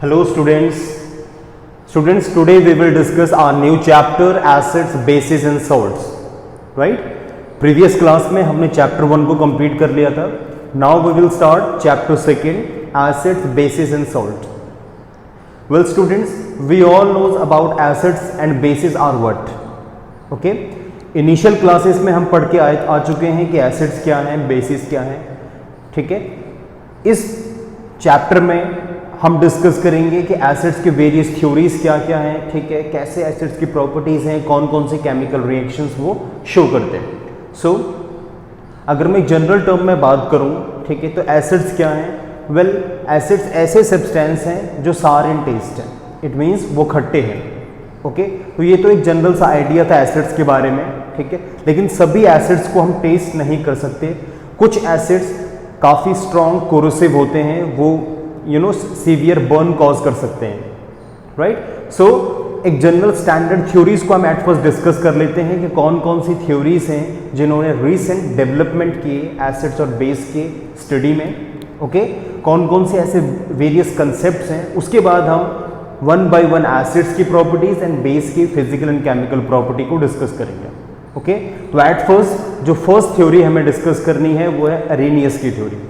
Hello students. Students, today we will discuss our new chapter acids, bases and salts. Right? Previous class में हमने chapter 1 को complete कर लिया था. Now we will start chapter 2 acids, bases and salt. Well students, we all knows about acids and bases are what? Okay? Initial classes में हम पढ़ के आ चुके हैं कि acids क्या हैं, bases क्या हैं. ठीक है. इस चैप्टर में हम डिस्कस करेंगे कि एसिड्स के वेरियस थ्योरीज क्या क्या हैं. ठीक है. कैसे एसिड्स की प्रॉपर्टीज हैं, कौन कौन से केमिकल रिएक्शंस वो शो करते हैं. सो अगर मैं जनरल टर्म में बात करूं, ठीक है, तो एसिड्स क्या हैं. वेल एसिड्स ऐसे सब्सटेंस हैं जो सार इन टेस्ट हैं. इट मीन्स वो खट्टे हैं. ओके. तो ये तो एक जनरल सा आइडिया था एसिड्स के बारे में. ठीक है. लेकिन सभी एसिड्स को हम टेस्ट नहीं कर सकते. कुछ एसिड्स काफ़ी स्ट्रॉन्ग कोरोसिव होते हैं, वो सीवियर बर्न कॉज कर सकते हैं. राइट. सो एक जनरल स्टैंडर्ड थ्योरीज को हम एट फर्स्ट डिस्कस कर लेते हैं कि कौन कौन सी थ्योरीज हैं जिन्होंने रीसेंट डेवलपमेंट किए एसिड्स और बेस के स्टडी में. ओके. कौन कौन से ऐसे वेरियस कंसेप्ट्स हैं. उसके बाद हम वन बाय वन एसिड्स की प्रॉपर्टीज एंड बेस की फिजिकल एंड केमिकल प्रॉपर्टी को डिस्कस करेंगे. ओके. तो एट फर्स्ट जो फर्स्ट थ्योरी हमें डिस्कस करनी है वो है अरेनियस की theory.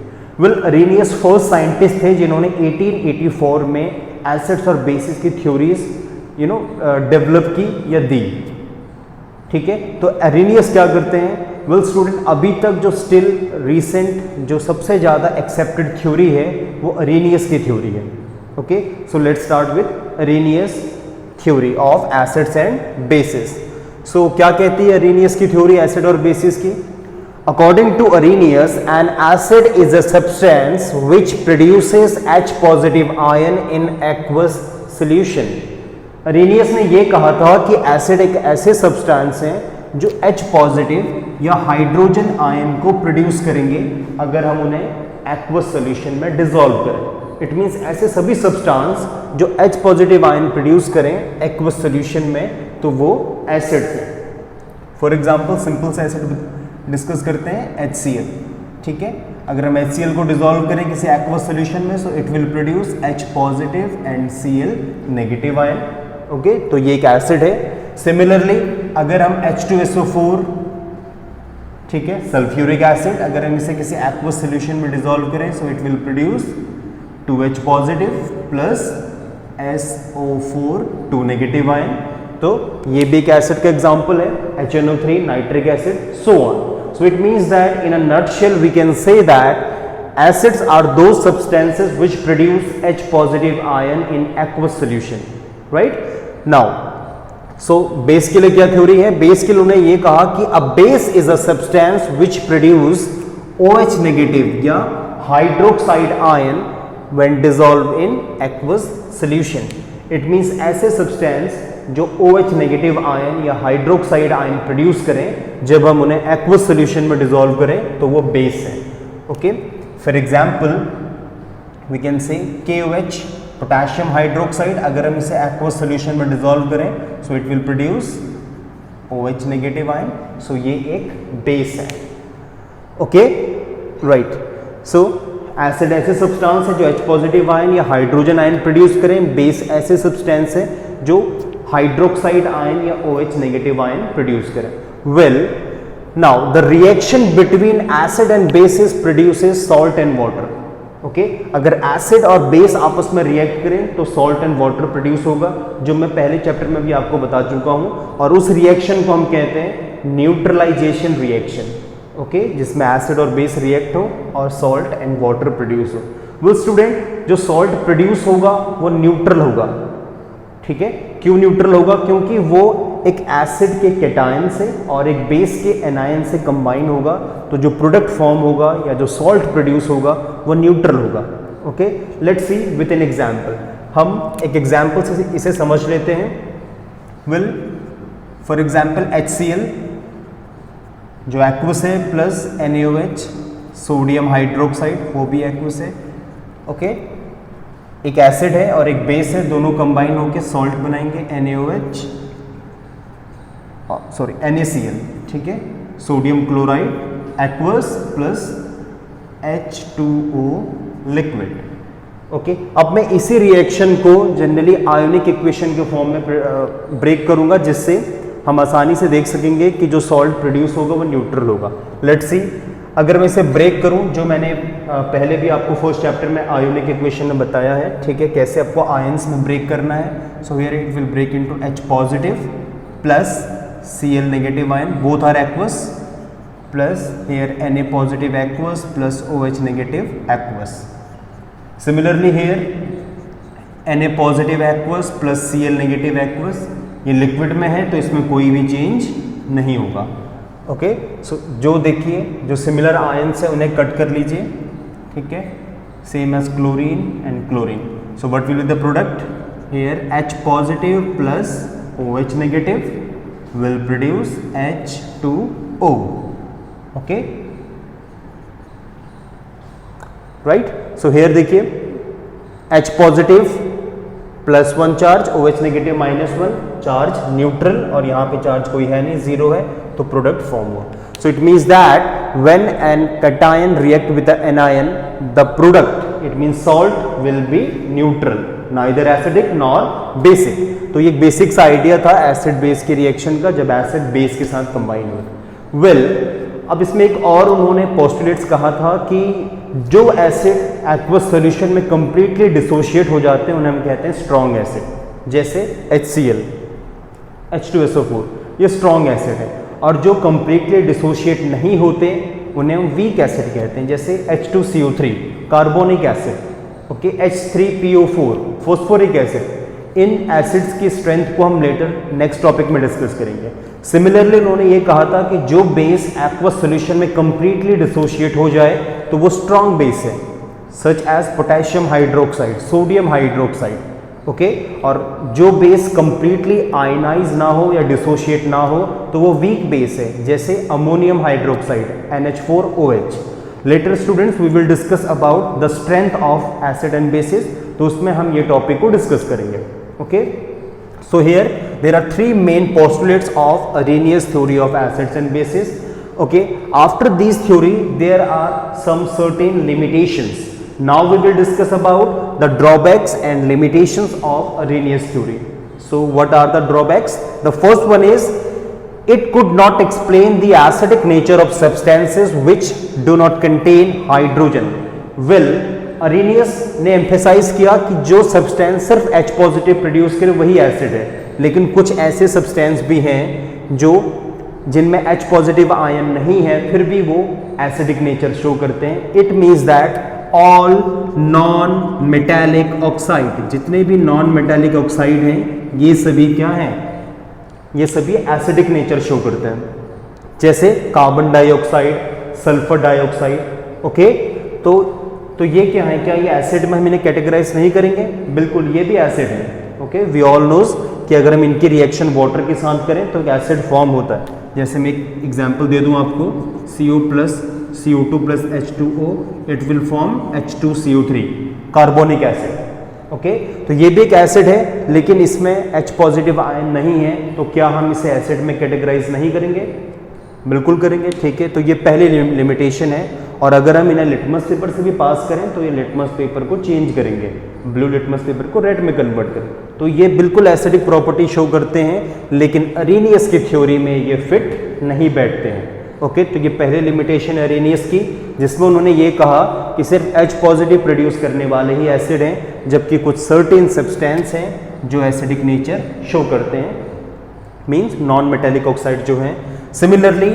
Well Arrhenius first scientist थे जिन्होंने 1884 में एसिड्स और बेसिस की थ्योरीज डेवलप की या दी. ठीक है. तो अरेनियस क्या करते हैं. वेल स्टूडेंट, अभी तक जो स्टिल रीसेंट जो सबसे ज़्यादा एक्सेप्टेड थ्योरी है वो अरेनियस की थ्योरी है. Okay. So let's start with Arrhenius theory of acids and bases. So क्या कहती है अरेनियस की थ्योरी एसिड और बेसिस की. According to Arrhenius, an acid is a substance which produces H positive ion in aqueous solution. Arrhenius ने ये कहा था कि एसिड एक ऐसे सब्सटेंस हैं जो H पॉजिटिव या हाइड्रोजन आयन को प्रोड्यूस करेंगे अगर हम उन्हें एक्वस सोल्यूशन में डिसॉल्व करें. इट मीन्स ऐसे सभी सब्सटेंस जो H पॉजिटिव आयन प्रोड्यूस करें एक्वस सोल्यूशन में तो वो एसिड हैं. फॉर एग्जाम्पल सिंपल से एसिड डिस्कस करते हैं HCl. ठीक है. अगर हम HCl को डिसॉल्व करें किसी एक्वस सॉल्यूशन में, सो it will produce H positive and Cl negative ion. Okay. तो ये एक एसिड है. सिमिलरली अगर हम H2SO4, ठीक है, सल्फ्यूरिक एसिड, अगर हम इसे किसी एक्वस सॉल्यूशन में डिसॉल्व करें so it will produce 2H positive plus SO4 2 negative ion. तो ये भी एक एसिड का एग्जांपल है. HNO3 nitric acid, so on. So it means that in a nutshell we can say that acids are those substances which produce H positive ion in aqueous solution. Right? Now, so base के लिए क्या theory है. Base के लिए उन्होंने ये कहा कि a base is a substance which produce OH negative या hydroxide ion when dissolved in aqueous solution. It means ऐसे substance जो OH नेगेटिव आयन या हाइड्रोक्साइड आयन प्रोड्यूस करें जब हम उन्हें एक्वस सॉल्यूशन में डिसॉल्व करें तो वो बेस है. Okay. For example we can say KOH potassium hydroxide, अगर हम इसे एक्वस सॉल्यूशन में डिसॉल्व करें so it will produce OH negative ion. So ये एक बेस है. ओके. राइट. सो एसिड ऐसे सब्सटेंस है जो H पॉजिटिव आयन या हाइड्रोजन आयन प्रोड्यूस करें. बेस ऐसे सब्सटेंस है जो हाइड्रोक्साइड आयन या OH नेगेटिव आयन प्रोड्यूस करें. Well now the reaction between acid and basis produces salt and water. Okay. अगर एसिड और बेस आपस में रिएक्ट करें तो सॉल्ट एंड वाटर प्रोड्यूस होगा, जो मैं पहले चैप्टर में भी आपको बता चुका हूं. और उस रिएक्शन को हम कहते हैं न्यूट्रलाइजेशन रिएक्शन. ओके. जिसमें एसिड और बेस रिएक्ट हो और सॉल्ट एंड वाटर प्रोड्यूस हो. वेल स्टूडेंट, जो सॉल्ट प्रोड्यूस होगा वो न्यूट्रल होगा. ठीक है. क्यों न्यूट्रल होगा. क्योंकि वो एक एसिड के कैटायन से और एक बेस के एनायन से कंबाइन होगा, तो जो प्रोडक्ट फॉर्म होगा या जो सॉल्ट प्रोड्यूस होगा वो न्यूट्रल होगा. Okay. Let's see with an example. हम एक एग्जांपल से इसे समझ लेते हैं. विल फॉर एग्जांपल HCl जो एक्वस है प्लस NaOH सोडियम हाइड्रोक्साइड वो भी एक्वस है. ओके. एक एसिड है और एक बेस है, दोनों कंबाइन होकर सॉल्ट बनाएंगे NaOH, सॉरी NaCl. ठीक है. Sodium chloride aqueous plus H2O liquid. Okay अब मैं इसी रिएक्शन को जनरली आयोनिक इक्वेशन के फॉर्म में ब्रेक करूंगा, जिससे हम आसानी से देख सकेंगे कि जो सॉल्ट प्रोड्यूस होगा वो न्यूट्रल होगा। लेट्स सी, अगर मैं इसे ब्रेक करूं, जो मैंने पहले भी आपको फर्स्ट चैप्टर में आयोनिक इक्वेशन में बताया है, ठीक है, कैसे आपको आयंस में ब्रेक करना है। So here it will break into H positive plus Cl negative ion, both are aqueous, plus here Na positive aqueous plus OH negative aqueous. Similarly here Na positive aqueous plus Cl negative aqueous, ये liquid में है तो इसमें कोई भी change नहीं होगा। Okay so जो देखिए जो सिमिलर आयंस है उन्हें कट कर लीजिए, ठीक है, same as chlorine and chlorine. So what will be the product here, H positive plus OH negative will produce H2O, okay, right? So here देखिए H positive plus 1 charge, OH negative -1 charge, neutral, और यहाँ पे charge कोई है नहीं, zero है, तो product form हुआ। So it means that when an cation react with the anion, the product it means salt will be neutral, neither acidic nor basic. तो ये बेसिक सा आइडिया था एसिड बेस की रिएक्शन का, जब एसिड बेस के साथ कंबाइन हुआ। वेल अब इसमें एक और उन्होंने पोस्टुलेट्स कहा था कि जो एसिड एक्वस सॉल्यूशन में कंप्लीटली डिसोशिएट हो जाते हैं उन्हें हम कहते हैं स्ट्रॉन्ग एसिड, जैसे HCl, H2SO4, ये स्ट्रॉन्ग एसिड है। और जो कंप्लीटली डिसोशिएट नहीं होते उन्हें हम वीक एसिड कहते हैं, जैसे H2CO3 carbonic acid, okay, H3PO4 phosphoric acid. इन एसिड्स की स्ट्रेंथ को हम लेटर नेक्स्ट टॉपिक में डिस्कस करेंगे। सिमिलरली उन्होंने ये कहा था कि जो बेस एक्वस सॉल्यूशन में कंप्लीटली डिसोशिएट हो जाए तो वो स्ट्रॉन्ग बेस है, such as potassium hydroxide, sodium hydroxide, okay. और जो बेस कंप्लीटली आयनाइज ना हो या डिसोशिएट ना हो तो वो वीक बेस है, जैसे ammonium hydroxide NH4OH। Later students we will discuss about the strength of acid and bases, तो उसमें हम ये टॉपिक को डिस्कस करेंगे। Okay so here there are 3 main postulates of Arrhenius theory of acids and bases. Okay, after these theory there are some certain limitations. Now we will discuss about the drawbacks and limitations of Arrhenius theory. So what are the drawbacks? The first one is it could not explain the acidic nature of substances which do not contain hydrogen. Well, Arrhenius ने emphasise किया कि जो substance सिर्फ H positive produce करे वही acid है, लेकिन कुछ ऐसे सब्सटेंस भी हैं जो जिनमें H पॉजिटिव आयन नहीं है फिर भी वो एसिडिक नेचर शो करते हैं। It means that all non metallic oxide, जितने भी नॉन मेटालिक ऑक्साइड हैं ये सभी क्या हैं, ये सभी एसिडिक नेचर शो करते हैं, जैसे carbon dioxide, sulphur dioxide. Okay तो ये क्या है, क्या ये एसिड में हम इन्हें कैटेगराइज नहीं करेंगे? बिल्कुल, ये भी एसिड है। ओके वी ऑल नोज कि अगर हम इनकी रिएक्शन वाटर के साथ करें तो एसिड फॉर्म होता है। जैसे मैं एक एग्जांपल दे दूं आपको, CO plus CO2 plus H2O, it will form H2CO3 carbonic acid. Okay तो ये भी एक एसिड है लेकिन इसमें H पॉजिटिव आयन नहीं है, तो क्या हम इसे एसिड में कैटेगराइज नहीं करेंगे? बिल्कुल करेंगे। ठीक है, तो ये पहली लिमिटेशन है। और अगर हम इन्हें लिटमस पेपर से भी पास करें तो ये लिटमस पेपर को चेंज करेंगे, ब्लू लिटमस पेपर को रेड में कन्वर्ट करें, तो ये बिल्कुल एसिडिक प्रॉपर्टी शो करते हैं, लेकिन अरेनियस की थ्योरी में ये फिट नहीं बैठते हैं। ओके तो ये पहले लिमिटेशन है अरेनियस की, जिसमें उन्होंने ये कहा कि सिर्फ H पॉजिटिव प्रोड्यूस करने वाले ही एसिड हैं, जबकि कुछ सर्टेन सब्सटेंस हैं जो एसिडिक नेचर शो करते हैं, मीन्स नॉन मेटेलिक ऑक्साइड जो हैं। Similarly,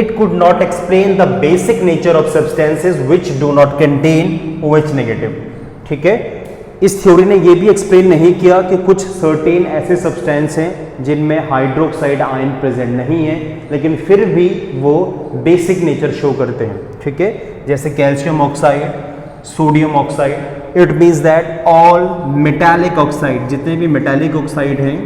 it could not explain the basic nature of substances which do not contain OH negative. ठीक है, इस थ्योरी ने ये भी एक्सप्लेन नहीं किया कि कुछ सर्टेन ऐसे सब्सटेंस हैं जिनमें हाइड्रोक्साइड आयन प्रेजेंट नहीं है, लेकिन फिर भी वो बेसिक नेचर शो करते हैं। ठीक है, जैसे calcium oxide, sodium oxide. It means that all metallic oxide, जितने भी मेटालिक ऑक्साइड हैं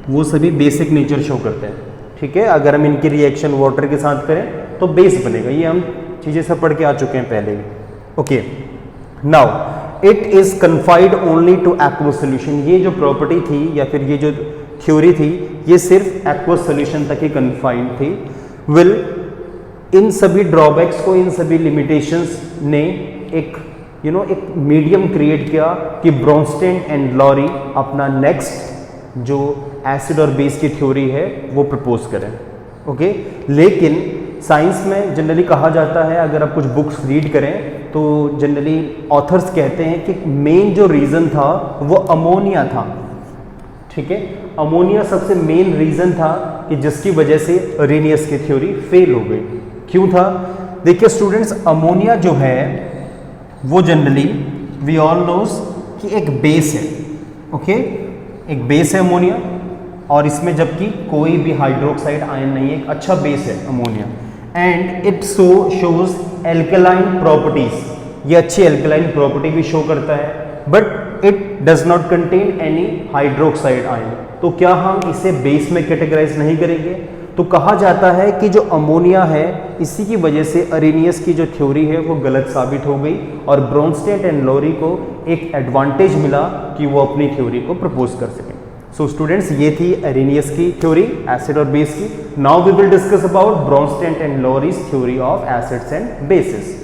वो सभी बेसिक नेचर शो करते हैं। ठीक है, अगर हम इनकी रिएक्शन वाटर के साथ करें तो बेस बनेगा, ये हम चीज़ें सब पढ़ के आ चुके हैं पहले ही। Okay now it is confined only to aqueous solution. ये जो प्रॉपर्टी थी या फिर ये जो थ्योरी थी ये सिर्फ एक्वस सोल्यूशन तक ही कन्फाइंड थी। विल इन सभी ड्रॉबैक्स को, इन सभी लिमिटेशंस ने एक एक मीडियम क्रिएट किया कि ब्रोंस्टेन एंड लॉरी अपना नेक्स्ट जो एसिड और बेस की थ्योरी है वो प्रपोज करें। ओके, लेकिन साइंस में जनरली कहा जाता है, अगर आप कुछ बुक्स रीड करें तो जनरली ऑथर्स कहते हैं कि मेन जो रीज़न था वो अमोनिया था। ठीक है, अमोनिया सबसे मेन रीज़न था कि जिसकी वजह से अरेनियस की थ्योरी फेल हो गई। क्यों था? देखिए स्टूडेंट्स, अमोनिया जो है वो जनरली वी ऑल नोज कि एक बेस है। ओके, एक बेस है अमोनिया, और इसमें जबकि कोई भी हाइड्रोक्साइड आयन नहीं है, एक अच्छा बेस है ammonia, and it shows alkaline properties. ये अच्छी एल्कलाइन प्रॉपर्टी भी शो करता है, but it does not contain any hydroxide ion. तो क्या हम इसे बेस में कैटेगराइज नहीं करेंगे? तो कहा जाता है कि जो अमोनिया है इसी की वजह से अरेनियस की जो थ्योरी है वो गलत साबित हो गई, और ब्रोंस्टेन एंड लॉरी को एक एडवांटेज मिला कि वो अपनी थ्योरी को प्रपोज कर सकें। सो स्टूडेंट्स, ये थी अरेनियस की थ्योरी एसिड और बेस की। Now we will discuss about Bronsted and Lowry's theory of acids and basis.